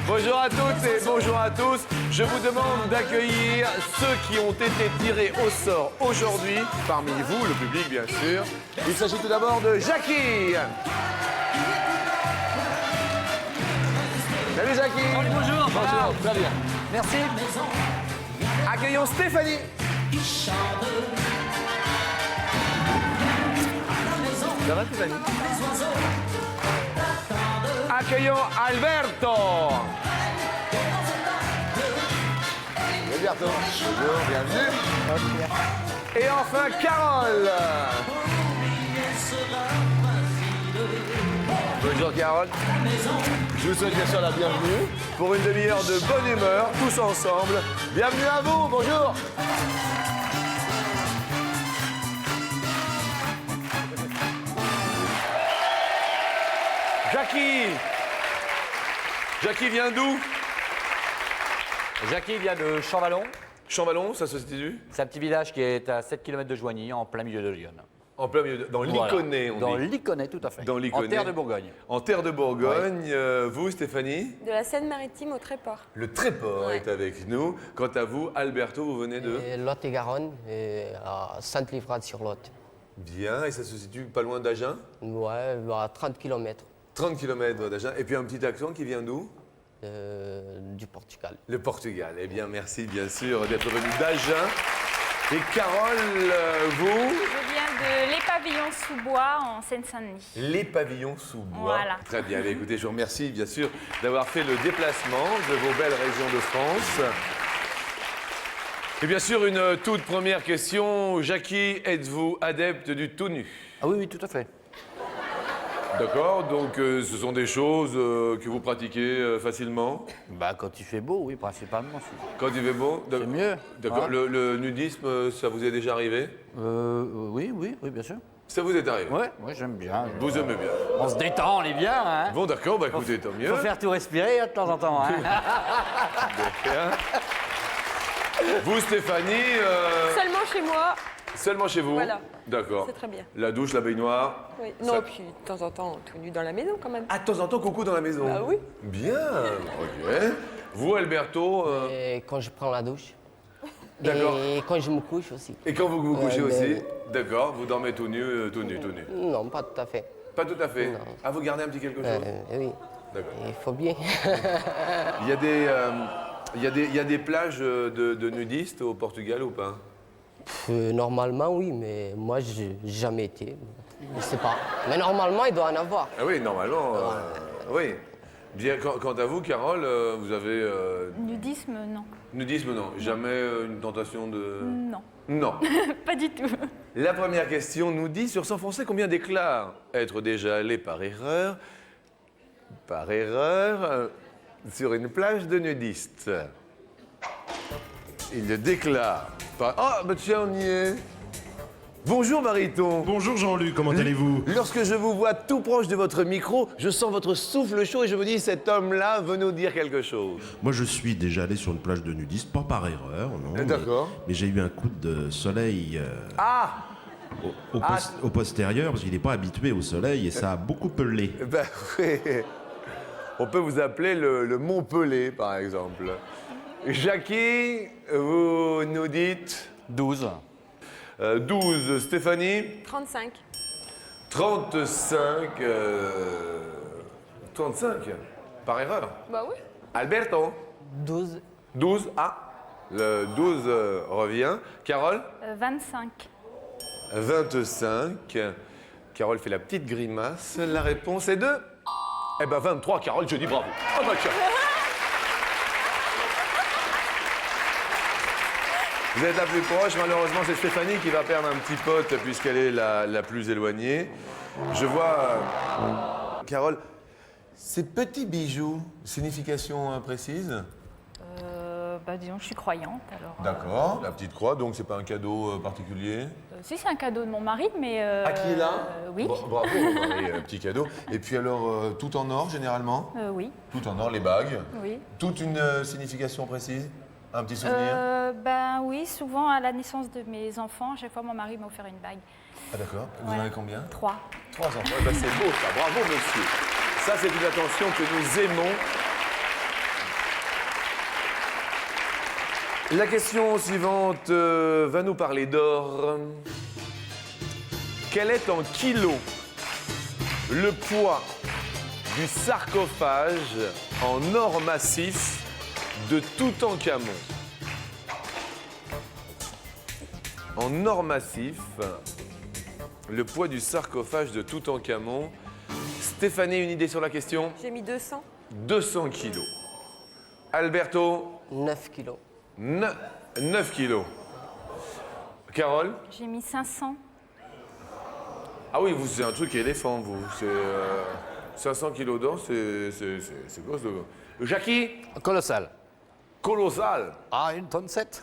Bonjour à toutes et bonjour à tous. Je vous demande d'accueillir ceux qui ont été tirés au sort aujourd'hui, parmi vous, le public bien sûr. Il s'agit tout d'abord de Jackie. Salut Jackie. Bonjour. Bonjour, très bien. Merci. Accueillons Stéphanie. Ça va Stéphanie? Accueillons Alberto. Alberto. Bonjour, bienvenue. Et enfin Carole. Bonjour Carole. Je vous souhaite bien sûr la bienvenue pour une demi-heure de bonne humeur, tous ensemble. Bienvenue à vous, bonjour. Jackie. Jackie vient d'où? Jackie vient de Champvallon. Champvallon, ça se situe? C'est un petit village qui est à 7 km de Joigny, en plein milieu de Lyon. En plein milieu, dans Liconnet, on dit. Dans Liconnet, tout à fait. Dans Liconnet. En terre de Bourgogne. En terre de Bourgogne. Vous, Stéphanie? De la Seine-Maritime au Tréport. Le Tréport est avec nous. Quant à vous, Alberto, vous venez de? Lot-et-Garonne, à Sainte-Livrade-sur-Lot. Bien, et ça se situe pas loin d'Agen? Ouais, à 30 km 30 km d'Agen. Et puis un petit accent qui vient d'où? du Portugal. Le Portugal. Eh bien, merci bien sûr d'être venu d'Agen. Et Carole, vous? Je viens de Les Pavillons sous bois en Seine-Saint-Denis. Les Pavillons sous bois. Voilà. Très bien. Eh bien, écoutez, je vous remercie bien sûr d'avoir fait le déplacement de vos belles régions de France. Et bien sûr, une toute première question. Jackie, êtes-vous adepte du tout nu? Ah oui, oui, tout à fait. D'accord, donc ce sont des choses que vous pratiquez facilement? Bah, quand il fait beau, oui, principalement. Quand il fait beau? C'est mieux. D'accord, Hein? le nudisme, ça vous est déjà arrivé? Oui, bien sûr. Ça vous est arrivé? Ouais, j'aime bien. Vous aimez bien? On se détend, on est bien, hein. Bon, d'accord, bah écoutez, tant mieux. Faut faire tout respirer de temps en temps, hein. Bien. Vous, Stéphanie, Seulement chez moi. seulement chez vous? Voilà. D'accord. C'est très bien. La douche, la baignoire? Oui. Ça- Non, puis de temps en temps, tout nu dans la maison quand même. Ah, de temps en temps, coucou dans la maison? Bah oui. Bien, ok. Vous, Alberto? Et quand je prends la douche. D'accord. Et quand je me couche aussi. Et quand vous vous couchez Ouais, aussi? mais- D'accord, vous dormez tout nu, tout nu. Non, pas tout à fait. Pas tout à fait. Non. Ah, vous gardez un petit quelque chose? Oui, D'accord. il faut bien. Il y a des, il y a des plages de nudistes au Portugal ou pas? Normalement, oui, mais moi, j'ai jamais été. Je sais pas. Mais normalement, il doit en avoir. Ah oui, normalement, oui. Bien, quant à vous, Carole, vous avez... Nudisme, non. nudisme, non. Jamais une tentation de... Non, Non. pas du tout. La première question nous dit, sur s'enfoncer, combien déclarent être déjà allés par erreur, sur une plage de nudistes? Il le déclare par... Ah, bah tiens, on y est. Bonjour Mariton. Bonjour Jean-Luc, comment allez-vous? Lorsque je vous vois tout proche de votre micro, je sens votre souffle chaud et je me dis, cet homme-là veut nous dire quelque chose. Moi je suis déjà allé sur une plage de nudistes, pas par erreur, non. D'accord. Mais j'ai eu un coup de soleil Ah au postérieur, parce qu'il n'est pas habitué au soleil et ça a beaucoup pelé. Ben oui. On peut vous appeler le Mont Pelé, par exemple. Jackie, vous nous dites 12. 12. Stéphanie? 35. 35. 35 par erreur. Bah oui. Alberto? 12. 12. Ah, le 12 revient. Carole? 25. 25. Carole fait la petite grimace. La réponse est de... Eh ben 23, Carole, je dis bravo. Oh bah tiens. Vous êtes la plus proche, malheureusement c'est Stéphanie qui va perdre un petit pote puisqu'elle est la plus éloignée. Je vois, Carole, ces petits bijoux, signification précise? Bah disons, je suis croyante, alors... D'accord, la petite croix, donc c'est pas un cadeau particulier? Si, c'est un cadeau de mon mari, mais... Ah, qui est là? Oui. Bravo, Marie, petit cadeau. Et puis alors, tout en or généralement? Oui, Tout en or, les bagues? oui. Toute une signification précise? Un petit souvenir? Ben oui, souvent à la naissance de mes enfants, à chaque fois mon mari m'a offert une bague. Ah d'accord, vous en Ouais. avez combien? 3. 3 enfants, eh ben, c'est beau ça, bravo monsieur. Ça c'est une attention que nous aimons La question suivante va nous parler d'or. Quel est en kilos le poids du sarcophage en or massif de Toutankhamon? En or massif, le poids du sarcophage de Toutankhamon. Stéphanie, une idée sur la question? J'ai mis 200. 200 kilos. Alberto, 9 kilos. 9 kilos. Carole? J'ai mis 500. Ah oui, vous, c'est un truc éléphant, vous. C'est 500 kilos d'or, c'est costaud. Jackie? Colossal. Colossal. Ah, 1 tonne 7.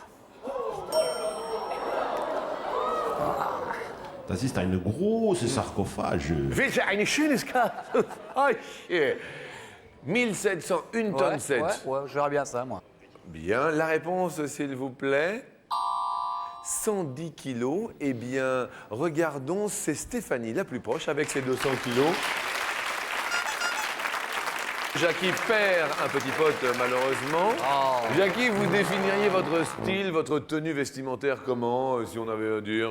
T'assistes à une grosse sarcophage. Willst du eine schönes Kastel? Ah, yeah. 1700, 1 tonne 7. Ouais, je verrais bien ça, moi. Bien, la réponse, s'il vous plaît. 110 kilos. Eh bien, regardons, c'est Stéphanie la plus proche avec ses 200 kilos. Jackie perd un petit pote, malheureusement. Oh. Jackie, vous définiriez votre style, votre tenue vestimentaire comment, si on avait à dire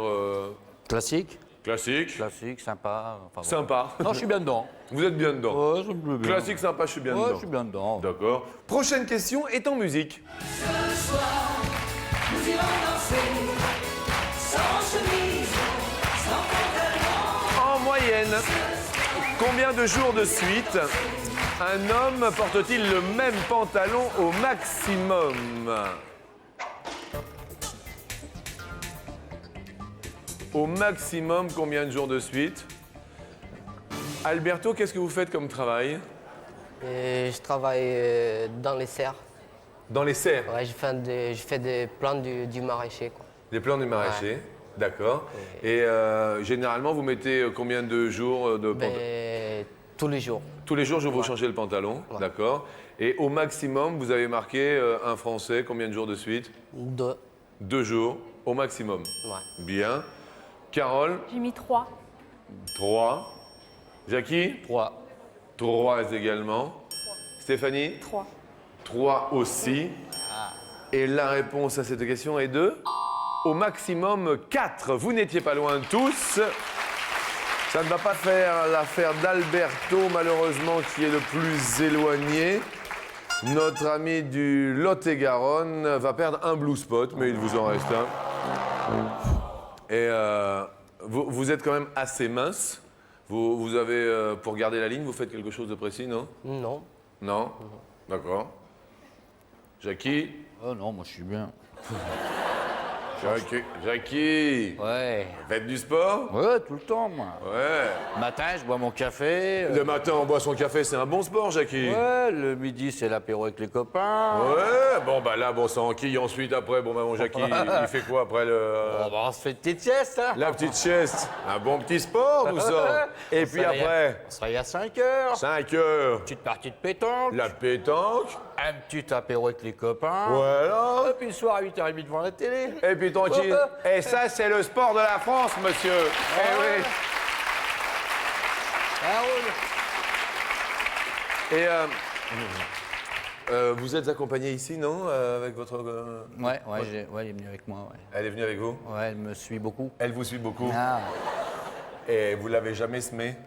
Classique. classique, Classique, sympa. Enfin, bon. sympa. Non, je suis bien dedans. Vous êtes bien dedans. Ouais, ça me plaît bien. Classique, sympa, je suis bien Ouais, dedans. je suis bien dedans. D'accord. Prochaine question est en musique. En moyenne, combien de jours de suite un homme porte-t-il le même pantalon au maximum? Au maximum, combien de jours de suite? Alberto, qu'est-ce que vous faites comme travail? Et je travaille dans les serres. Dans les serres. Ouais, je fais des plants du maraîcher, quoi. Les plans du maraîcher. D'accord. Et généralement, vous mettez combien de jours de pantalon? Ben, tous les jours. Tous les jours, je vous changez le pantalon. Ouais. D'accord. Et au maximum, vous avez marqué un Français, combien de jours de suite? 2. 2 jours, au maximum. Ouais. Bien. Carole, J'ai mis 3. 3. Jackie, 3. 3 également. Stéphanie, 3. 3 aussi. Et la réponse à cette question est de au maximum 4. Vous n'étiez pas loin tous. Ça ne va pas faire l'affaire d'Alberto, malheureusement, qui est le plus éloigné. Notre ami du Lot-et-Garonne va perdre un blue spot, mais il vous en reste un. Et vous êtes quand même assez mince. Vous avez, pour garder la ligne, vous faites quelque chose de précis, non? Non. Non? D'accord. Jackie? Oh non, moi je suis bien. Jackie, Ouais. faites du sport? Ouais, tout le temps, moi. Ouais. Matin, je bois mon café. Le matin, on boit son café, c'est un bon sport, Jackie. Ouais, le midi, c'est l'apéro avec les copains. Ouais, bon, bah là, bon, ça enquille. Ensuite, après, bon, bah, mon Jackie, il fait quoi après le. Oh, bah, on se fait une petite sieste, hein. La petite sieste. Un bon petit sport, tout ça. Et puis après, On se réveille à 5 heures. 5 heures, Petite partie de pétanque. la pétanque. Un petit apéro avec les copains. Voilà. Et puis le soir à 8h30 devant la télé. Et puis tranquille. Et ça, c'est le sport de la France, monsieur. Eh oui. Ah, ouais. Et vous êtes accompagné ici, non, avec votre. Ouais, elle est venue avec moi. Ouais. Elle est venue avec vous. Ouais, elle me suit beaucoup. Elle vous suit beaucoup. Ah, Et vous l'avez jamais semé.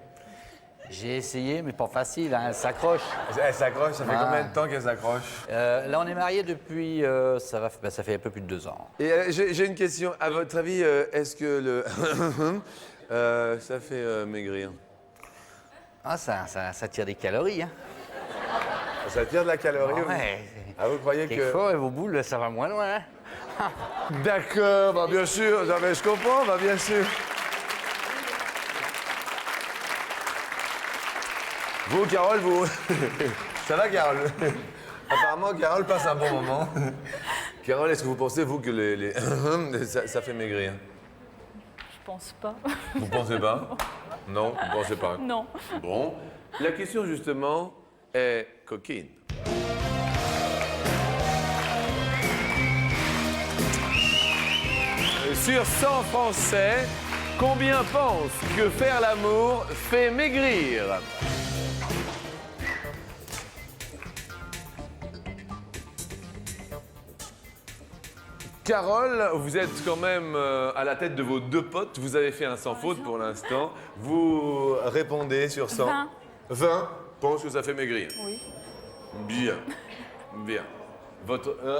j'ai essayé, mais pas facile, hein, elle s'accroche. Elle s'accroche. Ça fait Ah. combien de temps qu'elle s'accroche? Là, on est mariés depuis, ça fait un peu plus de 2 ans. Et j'ai une question. À votre avis, est-ce que le ça fait maigrir? Ah, ça tire des calories, hein. Ça tire de la calorie. Ah ouais. Ah, vous croyez que... Quelquefois, vos boules, ça va moins loin, hein. D'accord, bah bien sûr. Non, mais je comprends, bah bien sûr. Vous, Carole, vous... Ça va, Carole? Apparemment, Carole passe un bon moment. Carole, est-ce que vous pensez, vous, que ça fait maigrir? Je pense pas. Vous pensez pas? Non, vous pensez pas? Non. Bon. La question, justement, est coquine. Sur 100 Français, combien pensent que faire l'amour fait maigrir? Carole, vous êtes quand même à la tête de vos 2 potes. Vous avez fait un sans faute pour l'instant. Vous répondez sur 100. 20. 20. Pense que ça fait maigrir. Oui. Bien. Bien.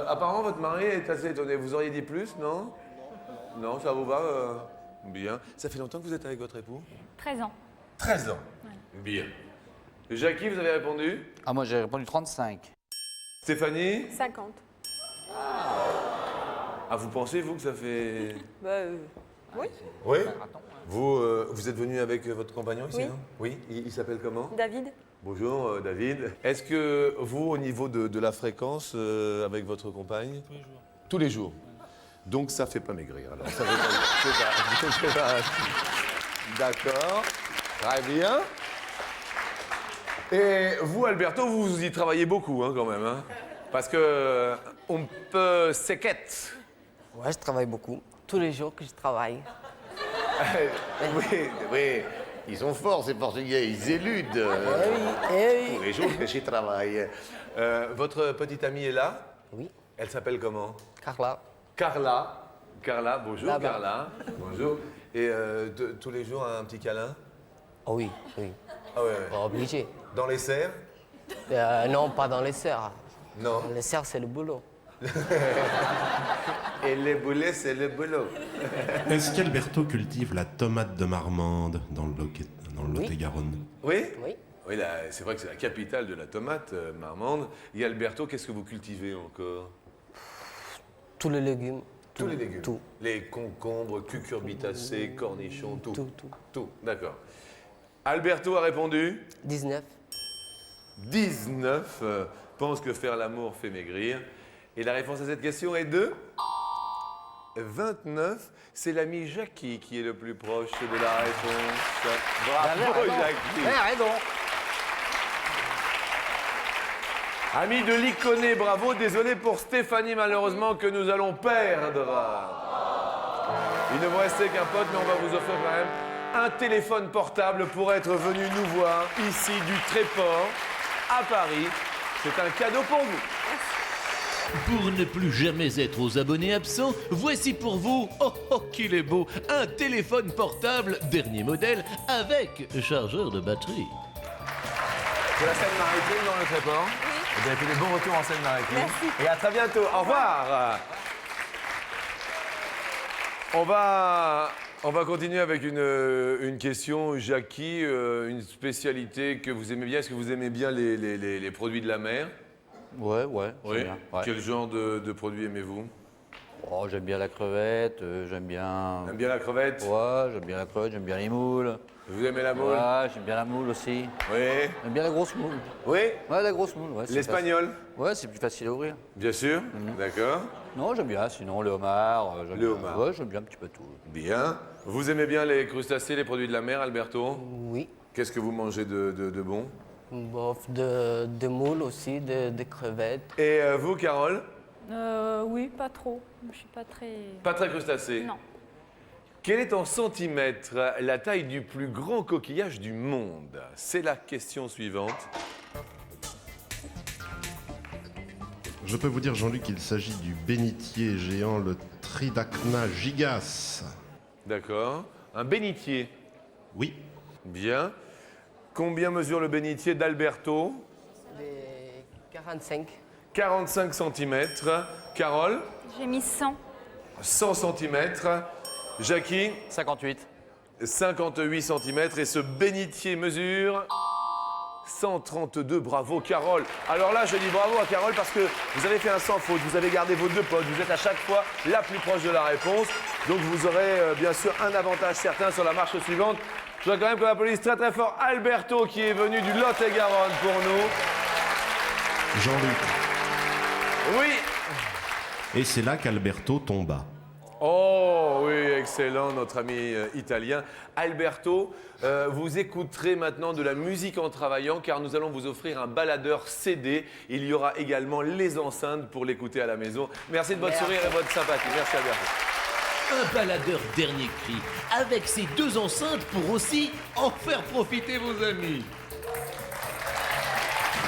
Apparemment, votre mari est assez étonné. Vous auriez dit plus, non? Non, ça vous va Bien. Ça fait longtemps que vous êtes avec votre époux? 13 ans. 13 ans. Bien. Jackie, vous avez répondu? Ah, moi, j'ai répondu 35. Stéphanie? 50. Ah, vous pensez, vous, que ça fait... Bah, oui. Oui. Vous êtes venu avec votre compagnon ici, Oui. non? Oui. Il s'appelle comment? David? Bonjour, David. Est-ce que vous, au niveau de la fréquence avec votre compagne? Tous les jours. Tous les jours. Donc, ça fait pas maigrir, alors. Ça fait pas... D'accord. Très bien. Et vous, Alberto, vous y travaillez beaucoup, hein, quand même, hein? Parce que on peut s'équette. Ouais, je travaille beaucoup. Tous les jours que je travaille. Oui. Ils sont forts, ces Portugais. Ils éludent Eh tous oui. les jours que j'y travaille. Votre petite amie est là? Oui, Elle s'appelle comment? Carla. Carla. Carla, bonjour, Là-bas. Carla. Bonjour. Et tous les jours, un petit câlin? Oh oui, oui. Ah ouais. Pas obligé. Dans les serres? Non, pas dans les serres. Non. Les serres, c'est le boulot. Et les boulets, c'est le boulot. Est-ce qu'Alberto cultive la tomate de Marmande dans le Oui. Lot-et-Garonne? Oui? Oui. Oui, c'est vrai que c'est la capitale de la tomate, Marmande. Et Alberto, qu'est-ce que vous cultivez encore? Tous les légumes. Tous les légumes. Tout. Les concombres, cucurbitacées, cornichons, tout. Tout. Tout, d'accord. Alberto a répondu 19. 19. Pense que faire l'amour fait maigrir. Et la réponse à cette question est de 29. C'est l'ami Jackie qui est le plus proche de la réponse. Bravo, Jackie. raison. Ami de l'Iconé, bravo. Désolé pour Stéphanie, malheureusement, que nous allons perdre. Il ne vous restait qu'un pote, mais on va vous offrir quand même un téléphone portable pour être venu nous voir ici du Tréport à Paris. C'est un cadeau pour vous. Pour ne plus jamais être aux abonnés absents, voici pour vous, qu'il est beau, un téléphone portable dernier modèle avec chargeur de batterie. C'est la Seine-Maritime dans le Tréport. Vous avez fait des bons retours en Seine-Maritime. Merci. Et à très bientôt. Au revoir. On va continuer avec une question, Jackie, une spécialité que vous aimez bien. Est-ce que vous aimez bien les produits de la mer? Ouais, j'aime bien. Ouais. Quel genre de produits aimez-vous? Oh, j'aime bien la crevette, j'aime bien... J'aime bien la crevette. Ouais, j'aime bien la crevette, j'aime bien les moules. Vous aimez la moule? Ouais, j'aime bien la moule aussi. Oui. J'aime bien la grosse moule. Oui. Ouais, la grosse moule, ouais. c'est L'espagnol? facile. Ouais, c'est plus facile à ouvrir. Bien sûr. D'accord. Non, j'aime bien, sinon le homard. J'aime Le bien. homard. Ouais, j'aime bien un petit peu tout. Bien. Vous aimez bien les crustacés, les produits de la mer, Alberto? Oui. Qu'est-ce que vous mangez de bon? Bof, de moules aussi, de crevettes. Et vous, Carole? Oui, pas trop. Je suis pas très... Pas très crustacé? Non. Quelle est en centimètres la taille du plus grand coquillage du monde? C'est la question suivante. Je peux vous dire, Jean-Luc, qu'il s'agit du bénitier géant, le Tridacna gigas. D'accord. Un bénitier. Oui. Bien. Combien mesure le bénitier d'Alberto? Des 45. 45 cm. Carole? J'ai mis 100. 100 cm. Jackie? 58. 58 cm. Et ce bénitier mesure 132. Bravo, Carole. Alors là, je dis bravo à Carole parce que vous avez fait un sans faute. Vous avez gardé vos 2 potes. Vous êtes à chaque fois la plus proche de la réponse. Donc vous aurez bien sûr un avantage certain sur la marche suivante. Je voudrais quand même qu'on applaudisse très très fort Alberto qui est venu du Lot-et-Garonne pour nous. Jean-Luc. Oui. Et c'est là qu'Alberto tomba. Oh oui, excellent, notre ami italien. Alberto, vous écouterez maintenant de la musique en travaillant car nous allons vous offrir un baladeur CD. Il y aura également les enceintes pour l'écouter à la maison. Merci de votre sourire et votre sympathie. Merci Alberto. Un baladeur dernier cri, avec ses 2 enceintes pour aussi en faire profiter vos amis.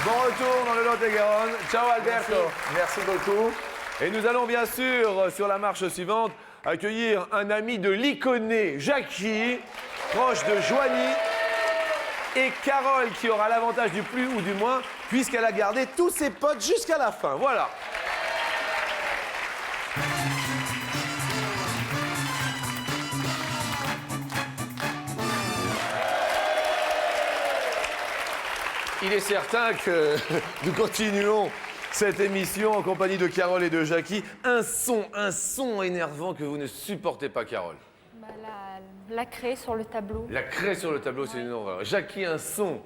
Bon retour dans le Lot-et-Garonne. Ciao Alberto. Merci beaucoup. Et nous allons bien sûr, sur la marche suivante, accueillir un ami de l'Iconé, Jackie, proche de Joigny, et Carole qui aura l'avantage du plus ou du moins, puisqu'elle a gardé tous ses potes jusqu'à la fin. Voilà. Il est certain que nous continuons cette émission en compagnie de Carole et de Jackie. Un son énervant que vous ne supportez pas, Carole. Bah, la craie sur le tableau. La craie sur le tableau, c'est une horreur. Jackie, un son.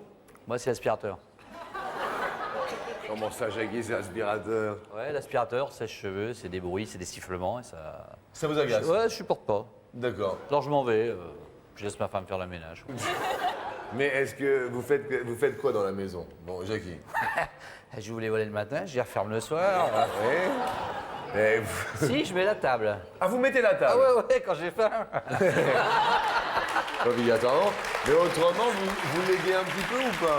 Moi, c'est l'aspirateur. Comment ça, Jackie, c'est l'aspirateur? Ouais, l'aspirateur, sèche-cheveux, c'est des bruits, c'est des sifflements et ça. Ça vous agace? Ouais, je supporte pas. D'accord. Alors je m'en vais, je laisse ma femme faire le ménage. Mais est-ce que vous faites quoi dans la maison? Bon, Jackie. Je vous les volets le matin, je les referme le soir. Et Si, je mets la table. Ah, vous mettez la Ah table? ouais, quand j'ai faim. Obligatoirement. Mais autrement, vous léguez un petit peu ou pas?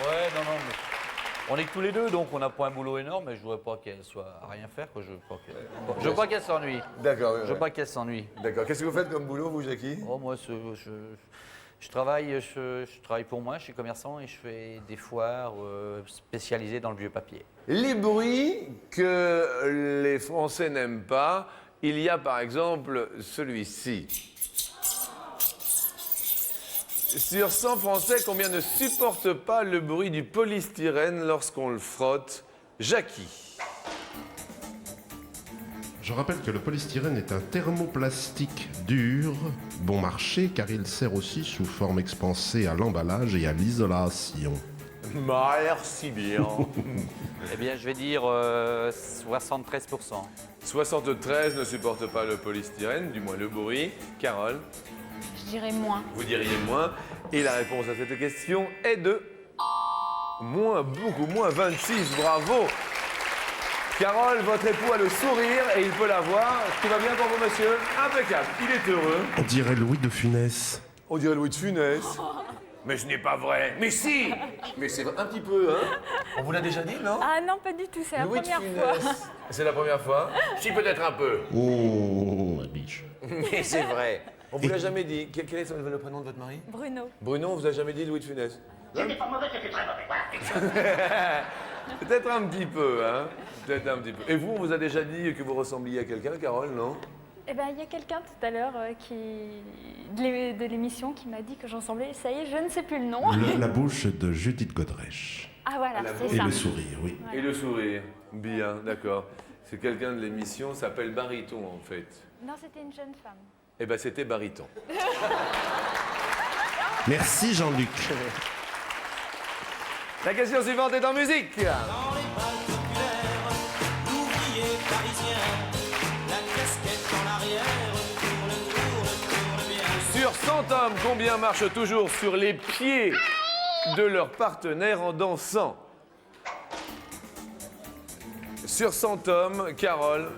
Ouais, non, mais on est que tous les deux, donc on n'a pas un boulot énorme, mais je voudrais pas qu'elle soit à rien faire, quoi. Je veux pas qu'elle s'ennuie. D'accord. Je veux pas qu'elle s'ennuie. D'accord. Qu'est-ce que vous faites comme boulot, vous, Jackie? Oh, moi, je travaille pour moi, je suis commerçant et je fais des foires spécialisées dans le vieux papier. Les bruits que les Français n'aiment pas, il y a par exemple celui-ci. Sur 100 Français, combien ne supportent pas le bruit du polystyrène lorsqu'on le frotte? Jackie. Je rappelle que le polystyrène est un thermoplastique dur, bon marché, car il sert aussi sous forme expansée à l'emballage et à l'isolation. Merci bien. Eh bien, je vais dire 73%. 73 ne supportent pas le polystyrène, du moins le bruit. Carole, Je dirais moins. vous diriez moins. Et la réponse à cette question est de moins, beaucoup moins, 26. Bravo. Carole, votre époux a le sourire et il peut l'avoir. Tout va bien pour vous, monsieur? Impeccable. Il est heureux. On dirait Louis de Funès. On dirait Louis de Funès. Mais ce n'est pas vrai. Mais si. Mais c'est un petit peu, hein. On vous l'a déjà dit, non? Ah non, pas du tout, c'est la Louis de première fois. Funès. C'est la première fois? Si, peut-être un peu. Oh, la biche. Mais c'est vrai. On vous l'a jamais dit. Quel est le prénom de votre mari? Bruno. Bruno, on vous a jamais dit Louis de Funès? C'était pas mauvais, c'était très mauvais. Peut-être un petit peu, hein. Peut-être un petit peu. Et vous, on vous a déjà dit que vous ressembliez à quelqu'un, Carole, non? Eh ben, il y a quelqu'un tout à l'heure de l'émission qui m'a dit que j'en ressemblais. Ça y est, je ne sais plus le nom. La bouche de Judith Godrèche. Ah voilà, La c'est Et ça. le sourire, oui. Et le sourire. Bien, d'accord. C'est quelqu'un de l'émission, s'appelle Bariton, en fait. Non, c'était une jeune femme. Eh ben, c'était Bariton. Merci Jean-Luc. La question suivante est en musique. Dans les balles populaires, l'ouvrier parisien, la casquette en arrière, tourne bien. Sur 100 hommes, combien marchent toujours sur les pieds de leur partenaire en dansant? Sur 100 hommes, Carole,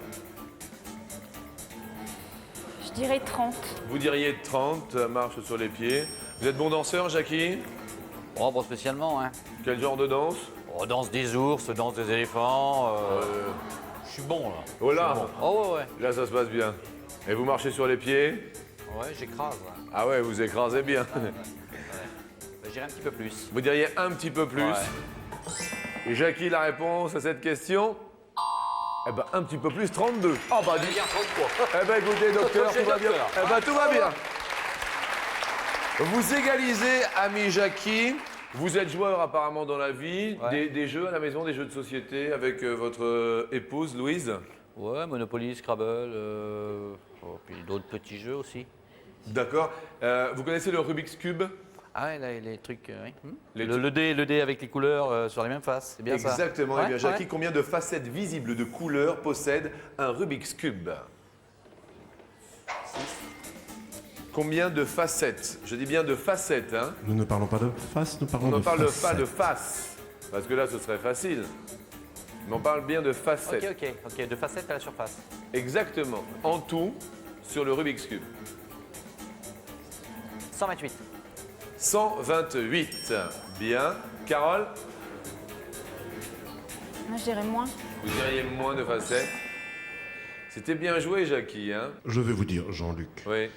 Je dirais 30. vous diriez 30 marches sur les pieds. Vous êtes bon danseur, Jackie? Oh, pas spécialement, hein. Quel genre de danse? On danse des ours, danse des éléphants. Je suis bon, là. Oh là, Je suis bon. Oh, ouais, là ça se passe bien. Et vous marchez sur les pieds? ouais. Ouais, j'écrase, là. Ah ouais, vous écrasez bien. Je dirais un petit peu plus. Vous diriez un petit peu plus. Ouais. Et Jackie, la réponse à cette question? Eh ben, un petit peu plus, 32. Ah bah, dis. Eh ben, écoutez, docteur, tout va bien. Eh ben, tout va bien. Vous égalisez, ami Jackie. Vous êtes joueur apparemment dans la vie. Ouais. Des jeux à la maison, des jeux de société avec votre épouse, Louise? Ouais, Monopoly, Scrabble, puis d'autres petits jeux aussi. D'accord. Vous connaissez le Rubik's Cube? Ah ouais, là, les trucs, oui. Les Le dé avec les couleurs sur les mêmes faces, c'est bien ça. Exactement. Ouais, Eh bien, Jackie, ouais. combien de facettes visibles de couleurs possède un Rubik's Cube? Combien de facettes? Je dis bien de facettes, hein? Nous ne parlons pas de face, nous On parlons ne de parle facettes. pas de face, parce que là, ce serait facile. Mais on parle bien de facettes. Ok, de facettes à la surface. Exactement. En tout, sur le Rubik's Cube. 128. 128. Bien. Carole, Moi, je dirais moins. vous diriez moins de facettes? C'était bien joué, Jackie, hein? Je vais vous dire, Jean-Luc. Oui.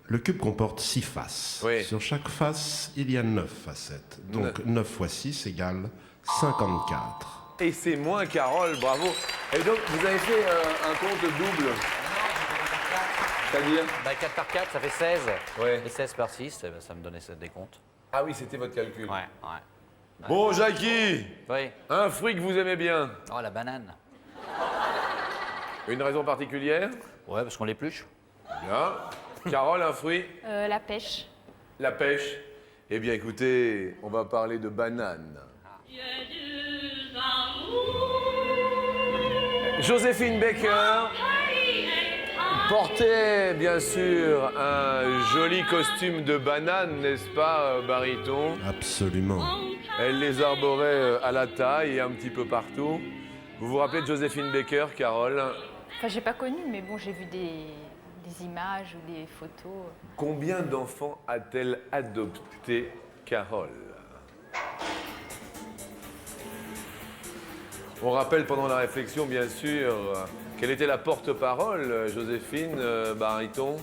Le cube comporte 6 faces. Oui. Sur chaque face, il y a 9 facettes. Donc 9 fois 6 égale 54. Et c'est moins Carole, bravo. Et donc, vous avez fait un compte double. C'est-à-dire? 4 par 4, ça fait 16. Ouais. Et 16 par 6, ça me donnait des comptes. Ah oui, c'était votre calcul. Ouais. Bon, Jackie, Oui. un fruit que vous aimez bien. Oh, la banane. Une raison particulière? Ouais, parce qu'on l'épluche. Bien. Carole, un fruit? La pêche. La pêche. Eh bien, écoutez, on va parler de banane. Joséphine Baker portait, bien sûr, un joli costume de banane, n'est-ce pas, baryton? Absolument. Elle les arborait à la taille et un petit peu partout. Vous vous rappelez de Joséphine Baker, Carole? Enfin, j'ai pas connu, mais bon, j'ai vu des images ou des photos. Combien d'enfants a-t-elle adopté, Carole? On rappelle pendant la réflexion, bien sûr, quelle était la porte-parole, Joséphine baryton?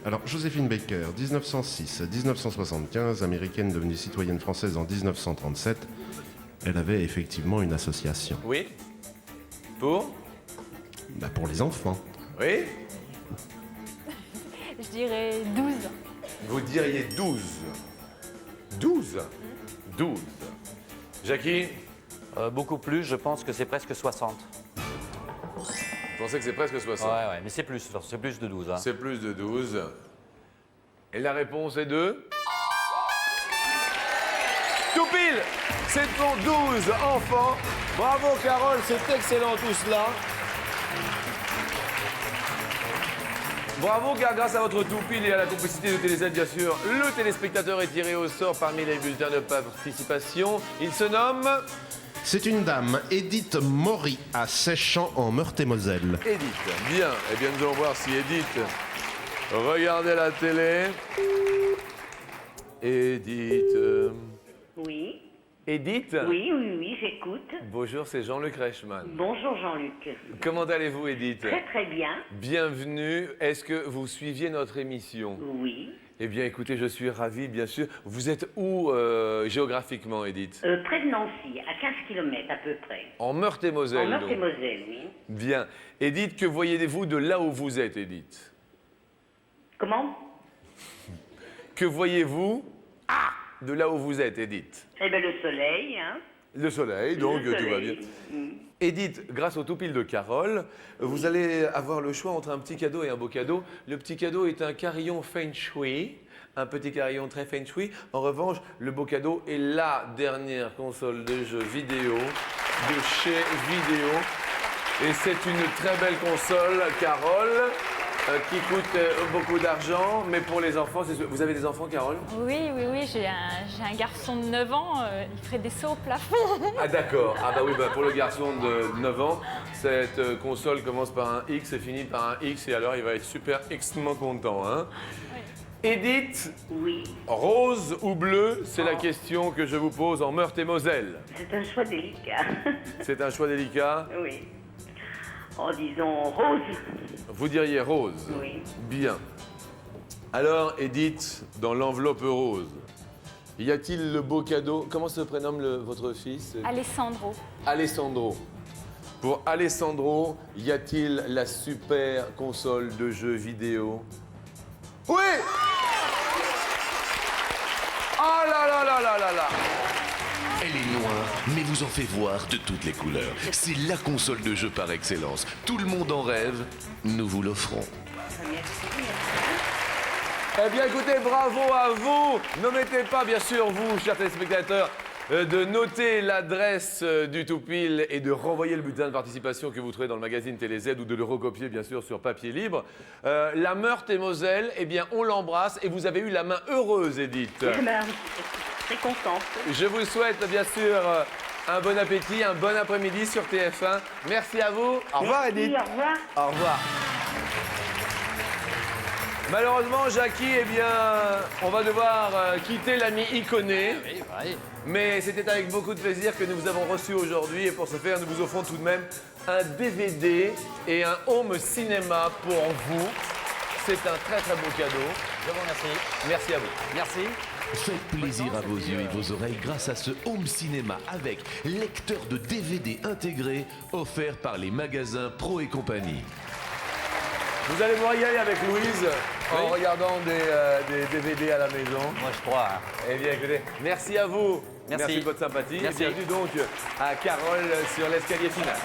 Alors, Joséphine Baker, 1906-1975, américaine devenue citoyenne française en 1937, elle avait effectivement une association. Oui. Pour? Pour les enfants. Oui. Je dirais 12. Vous diriez 12. 12? 12. Jackie? Beaucoup plus, je pense que c'est presque 60. Vous pensez que c'est presque 60? Ouais, mais c'est plus de 12. Hein. C'est plus de 12. Et la réponse est de? Tout pile! C'est pour 12 enfants. Bravo, Carole, c'est excellent tout cela. Bravo, car grâce à votre tout pile et à la complicité de TéléZ, bien sûr, le téléspectateur est tiré au sort parmi les bulletins de participation. Il se nomme? C'est une dame, Edith Maury, à Séchamps, en Meurthe-et-Moselle. Edith. Bien. Eh bien, nous allons voir si Edith regardait la télé. Edith. Oui. Edith? Oui, j'écoute. Bonjour, c'est Jean-Luc Reichmann. Bonjour Jean-Luc. Comment allez-vous, Edith? Très bien. Bienvenue. Est-ce que vous suiviez notre émission? Oui. Eh bien, écoutez, je suis ravi, bien sûr. Vous êtes où géographiquement, Edith? Près de Nancy, à 15 km à peu près. En Meurthe-et-Moselle. En donc. Meurthe-et-Moselle, oui. Bien. Edith, que voyez-vous de là où vous êtes, Edith? Comment? Que voyez-vous de là où vous êtes, Edith? Eh bien, le soleil, hein. Le soleil, donc Le tout va bien. soleil. Mm. Edith, grâce au tout pile de Carole, vous allez avoir le choix entre un petit cadeau et un beau cadeau. Le petit cadeau est un carillon Feng Shui, un petit carillon très Feng Shui. En revanche, le beau cadeau est la dernière console de jeux vidéo de chez Vidéo. Et c'est une très belle console, Carole, qui coûte beaucoup d'argent, mais pour les enfants, c'est sûr. Vous avez des enfants, Carole? Oui, j'ai un garçon de 9 ans, il ferait des sauts au plafond. Ah d'accord, pour le garçon de 9 ans, cette console commence par un X et finit par un X et alors il va être super extrêmement content. Hein. Edith, Oui. rose ou bleu, c'est la question que je vous pose en Meurthe-et-Moselle. C'est un choix délicat. C'est un choix délicat. Oui. En disant rose. Vous diriez rose. Oui. Bien. Alors Edith, dans l'enveloppe rose, y a-t-il le beau cadeau? Comment se prénomme votre fils? Alessandro. Alessandro. Pour Alessandro, y a-t-il la super console de jeux vidéo? Oui! Oh là là là là là là! Elle est noire, mais vous en fait voir de toutes les couleurs. C'est la console de jeu par excellence. Tout le monde en rêve, nous vous l'offrons. Eh bien écoutez, bravo à vous! N'omettez pas, bien sûr, vous, chers téléspectateurs, de noter l'adresse du Toupil et de renvoyer le bulletin de participation que vous trouvez dans le magazine TéléZ ou de le recopier, bien sûr, sur papier libre. La Meurthe-et-Moselle, eh bien, on l'embrasse et vous avez eu la main heureuse, Edith. Eh ben, je suis très contente. Je vous souhaite, bien sûr, un bon appétit, un bon après-midi sur TF1. Merci à vous. Au revoir, Merci, Edith. au revoir. Au revoir. Malheureusement, Jackie, eh bien, on va devoir quitter l'ami Iconé. Oui, oui. Mais c'était avec beaucoup de plaisir que nous vous avons reçu aujourd'hui. Et pour ce faire, nous vous offrons tout de même un DVD et un home cinéma pour vous. C'est un très très beau cadeau. Je vous remercie. Merci à vous. Merci. Faites plaisir à vos yeux et vos oreilles grâce à ce home cinéma avec lecteur de DVD intégré offert par les magasins Pro et compagnie. Vous allez vous régaler avec Louise en regardant des DVD à la maison. Moi, je crois. Eh bien, écoutez, merci à vous. Merci. de votre sympathie. Merci. Et bienvenue donc à Carole sur l'escalier final.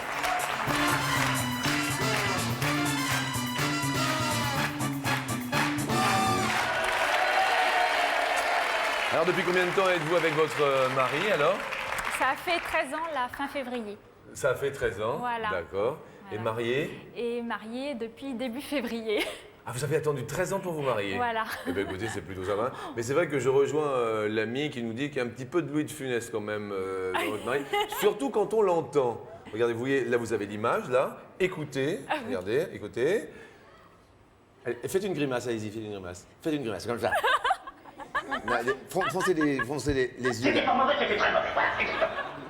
Alors, depuis combien de temps êtes-vous avec votre mari, alors? Ça a fait 13 ans, la fin février. Ça fait 13 ans. Voilà. D'accord. Et Voilà. marié? Et mariée depuis début février. Ah, vous avez attendu 13 ans pour vous marier? Voilà. Eh bien, écoutez, c'est plutôt ça va. Mais c'est vrai que je rejoins l'ami qui nous dit qu'il y a un petit peu de Louis de Funès quand même dans votre mari. Surtout quand on l'entend. Regardez, vous voyez, là, vous avez l'image, là. Écoutez, regardez, écoutez. Allez, faites une grimace, allez-y, faites une grimace. Faites une grimace, comme ça. Non, allez, foncez les yeux. Là.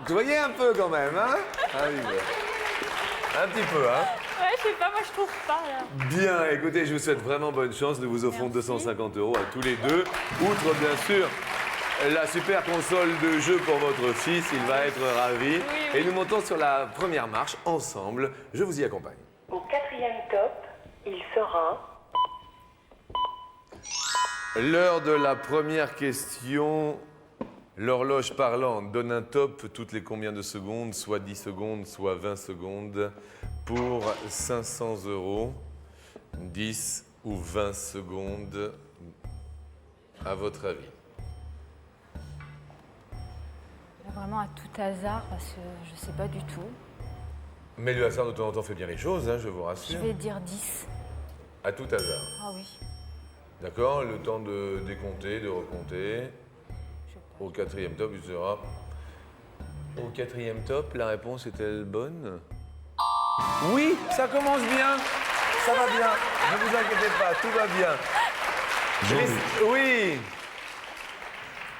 Vous voyez un peu quand même, hein? Ah oui, ouais. Un petit peu, hein? Ouais, je sais pas, moi je trouve pas là. Bien, écoutez, je vous souhaite vraiment bonne chance. Nous vous offrons 250 € à tous les deux. Outre, bien sûr, la super console de jeu pour votre fils. Il va être ravi. Oui. Et nous montons sur la première marche ensemble. Je vous y accompagne. Au 4e top, il sera... L'heure de la première question. L'horloge parlante donne un top toutes les combien de secondes? Soit 10 secondes, soit 20 secondes. Pour 500 €, 10 ou 20 secondes, à votre avis? Vraiment à tout hasard parce que je sais pas du tout. Mais le hasard de temps en temps fait bien les choses, hein, je vous Je rassure. vais dire 10. À tout hasard. Ah oui. D'accord? Le temps de décompter, de recompter. Au 4e top, il sera... Au 4e top, la réponse est-elle bonne? Oui, ça commence bien. Ça va bien. Ne vous inquiétez pas, tout va bien. Oui.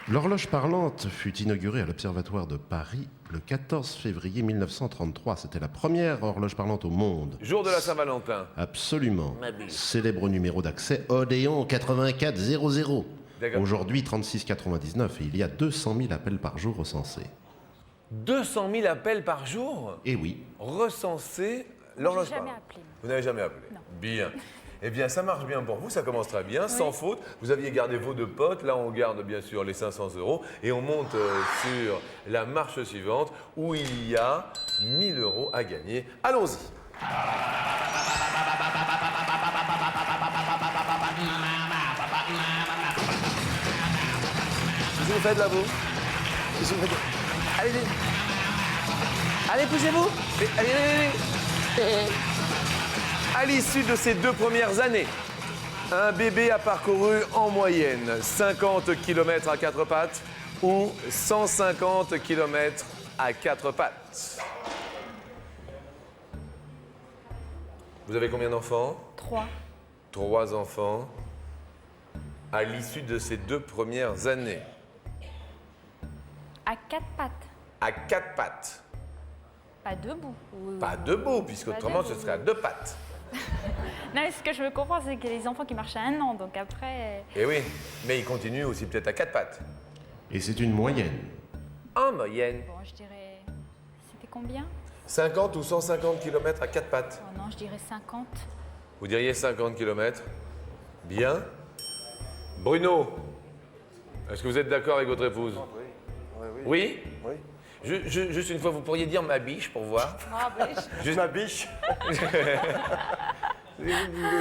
L'horloge parlante fut inaugurée à l'Observatoire de Paris le 14 février 1933. C'était la première horloge parlante au monde. Jour de la Saint-Valentin. Absolument. Célèbre numéro d'accès Odéon 8400. D'accord. Aujourd'hui 36,99 et il y a 200 000 appels par jour recensés. 200 000 appels par jour Et oui, recensés l'horloge J'ai jamais parlante. appelé. Vous n'avez jamais appelé? Non. Bien. Eh bien, ça marche bien pour vous, ça commence très bien, sans faute. Vous aviez gardé vos deux potes, là on garde bien sûr les 500 € et on monte sur la marche suivante où il y a 1000 € à gagner. Allons-y. Qu'est-ce que vous faites là, vous? Qu'est-ce que vous faites? Allez, allez, poussez-vous. Allez, allez, allez. À l'issue de ces 2 premières années, un bébé a parcouru en moyenne 50 km à 4 pattes ou 150 km à 4 pattes. Vous avez combien d'enfants? 3. 3 enfants. À l'issue de ces 2 premières années, À 4 pattes. à 4 pattes. Pas debout. Ou- Pas debout, puisque Pas autrement ce debout. serait à 2 pattes. Non, mais ce que je me comprends, c'est que les enfants qui marchent à 1 an, donc après. Eh oui, mais ils continuent aussi peut-être à 4 pattes. et c'est une moyenne. En moyenne, Bon, je dirais. C'était combien? 50 ou 150 km à 4 pattes. Oh non, je dirais 50. Vous diriez 50 km. Bien. Bruno, est-ce que vous êtes d'accord avec votre épouse? Oui. Oui? Juste une fois, vous pourriez dire ma biche pour voir. Juste ma biche.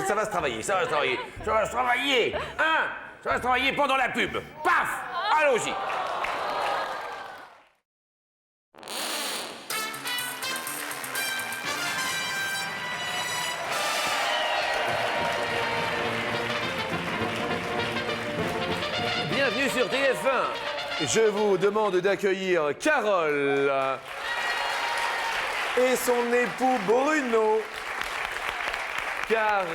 Ça va se travailler, ça va se travailler. Ça va se travailler. Hein? Ça va se travailler pendant la pub. Paf! Allons-y. Bienvenue sur TF1. Je vous demande d'accueillir Carole et son époux Bruno. Car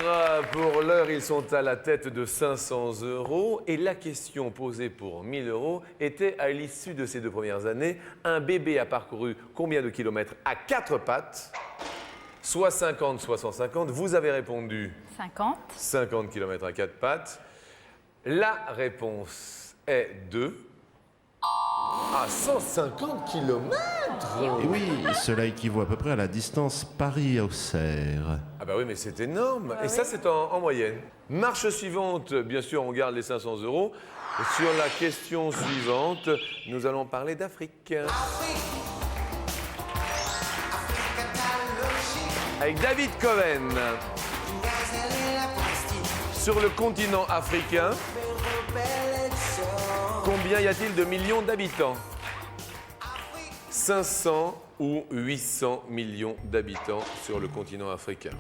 pour l'heure, ils sont à la tête de 500 € et la question posée pour 1000 € était à l'issue de ces 2 premières années, un bébé a parcouru combien de kilomètres à 4 pattes? Soit 50, soit 150. Vous avez répondu 50. 50 km à 4 pattes. La réponse est de... à 150 km. Et oui, cela équivaut à peu près à la distance Paris-Auxerre. Ah bah oui, mais c'est énorme. Et ça, c'est en moyenne. Marche suivante, bien sûr, on garde les 500 €. Sur la question suivante, nous allons parler d'Afrique. Avec David Cohen. Sur le continent africain, combien y a-t-il de millions d'habitants? 500 ou 800 millions d'habitants sur le continent africain.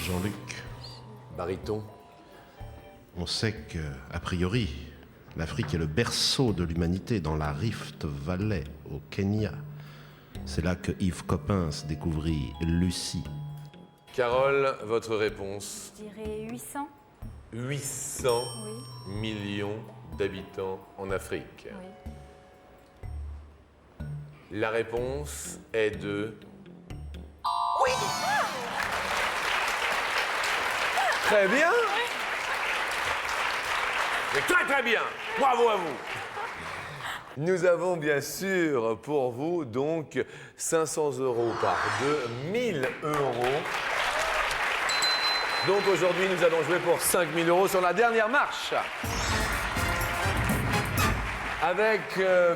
Jean-Luc, Baryton. on sait que, a priori, l'Afrique est le berceau de l'humanité dans la Rift Valley, au Kenya. C'est là que Yves Coppens découvrit Lucie. Carole, votre réponse? Je dirais 800. 800 Oui. millions d'habitants en Afrique. Oui. La réponse est de... Oui! Très bien! Mais très très bien! Bravo à vous! Nous avons bien sûr pour vous donc 500 € par 2, 1000 €. Donc aujourd'hui, nous allons jouer pour 5000 € sur la dernière marche. Avec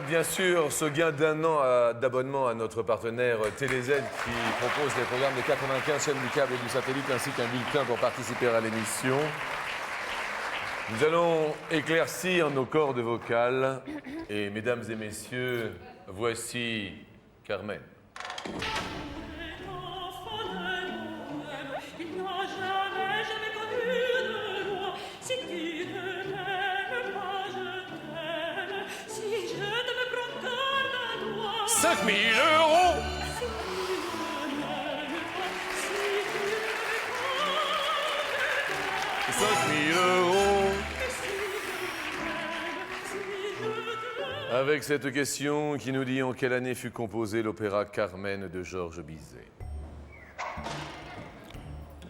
bien sûr ce gain d'1 an d'abonnement à notre partenaire TéléZ qui propose les programmes des 95 chaînes du câble et du satellite ainsi qu'un bulletin pour participer à l'émission. Nous allons éclaircir nos cordes vocales et mesdames et messieurs, voici Carmen. Si tu ne m'aimes pas, je t'aime. Si je ne me prends qu'à toi, 5000 €! si tu ne m'aimes pas, si tu ne me prends 5000 €! Avec cette question qui nous dit en quelle année fut composé l'opéra Carmen de Georges Bizet.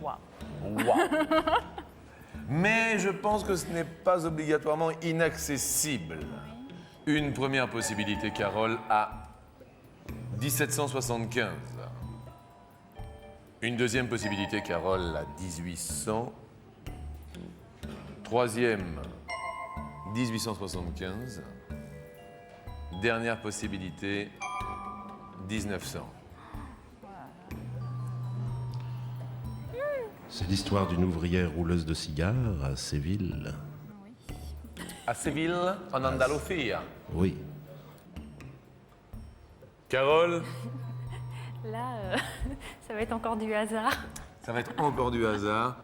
Waouh. Mais je pense que ce n'est pas obligatoirement inaccessible. Une première possibilité, Carole, à 1775. Une deuxième possibilité, Carole, à 1800. Troisième, 1875. Dernière possibilité, 1900. C'est l'histoire d'une ouvrière rouleuse de cigares à Séville. À Séville, en Andalousie. Oui. Carole, Là, ça va être encore du hasard. ça va être encore du hasard.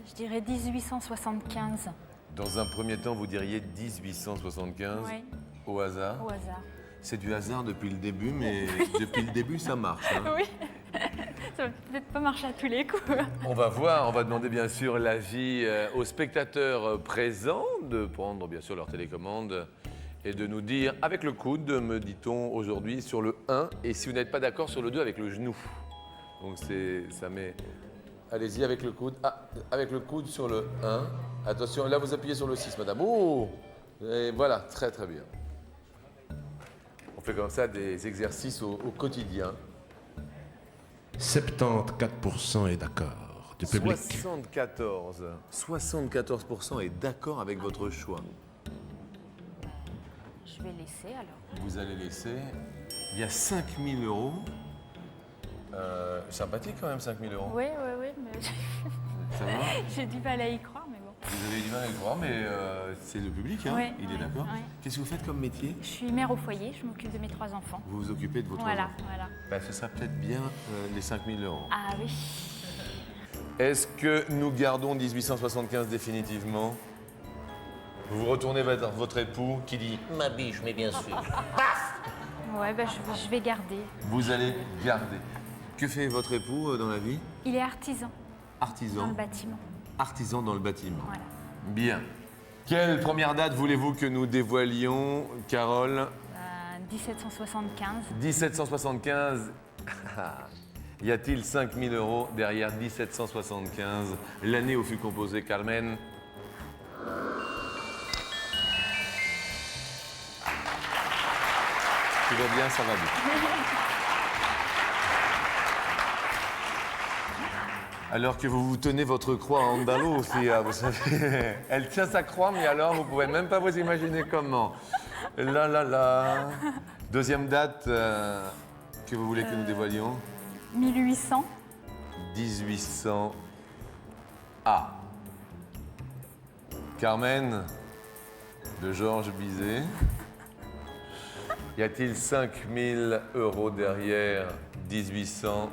Je dirais 1875. Dans un premier temps, vous diriez 1875 Oui, au hasard. au hasard. C'est du hasard depuis le début, mais depuis le début, ça marche. Hein. Oui. Ça va peut-être pas marcher à tous les coups. On va voir, on va demander bien sûr l'avis aux spectateurs présents de prendre bien sûr leur télécommande et de nous dire avec le coude, me dit-on aujourd'hui, sur le 1 et si vous n'êtes pas d'accord sur le 2 avec le genou. Donc ça met... Allez-y avec le coude. Ah, avec le coude sur le 1. Attention, là vous appuyez sur le 6, madame. Oh! Et voilà, très très bien. On fait comme ça des exercices au quotidien. 74% est d'accord du public. 74% est d'accord avec votre choix. Je vais laisser alors. Vous allez laisser. Il y a 5000 €. Sympathique quand même, 5000 €. Oui, mais Ça va? j'ai du mal à y croire, mais bon. Vous avez du mal à le croire, mais c'est le public, hein? Ouais, Il est ouais, d'accord. ouais. Qu'est-ce que vous faites comme métier? Je suis mère au foyer, je m'occupe de mes 3 enfants. Vous vous occupez de votre Voilà, enfant. voilà. Ben, ce serait peut-être bien les 5000 €. Ah oui. Est-ce que nous gardons 1875 définitivement? Vous vous retournez vers votre époux qui dit Ma biche, mais bien sûr. Ouais, bah, je vais garder. vous allez garder. Que fait votre époux dans la vie? Il est artisan dans Artisan. le bâtiment. Artisan dans le bâtiment. Voilà. Bien. Quelle première date voulez-vous que nous dévoilions, Carole? 1775. 1775. Y a-t-il 5000 € derrière 1775, l'année où fut composé Carmen? Tout va bien, ça va bien. Alors que vous tenez votre croix en andalo, vous savez. Elle tient sa croix, mais alors vous pouvez même pas vous imaginer comment. Là, là, là. Deuxième date que vous voulez que nous dévoilions? 1800. 1800. Ah. Carmen de Georges Bizet. Y a-t-il 5000 € derrière 1800?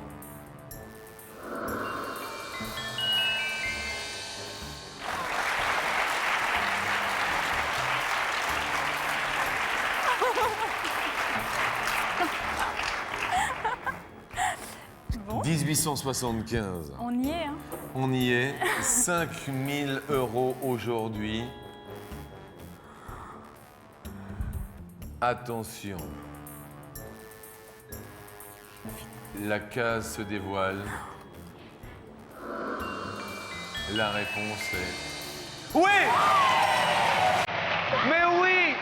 Bon. 1875. On y est, hein. On y est. 5000 € aujourd'hui. Attention. La case se dévoile. La réponse est... Oui! Mais oui!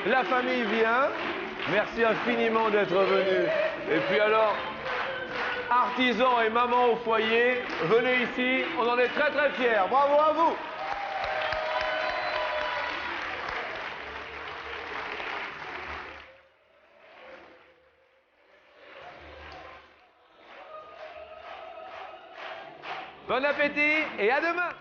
La famille vient. Merci infiniment d'être venu. Et puis alors, artisans et mamans au foyer, venez ici. On en est très très fiers. Bravo à vous. Bon appétit et à demain.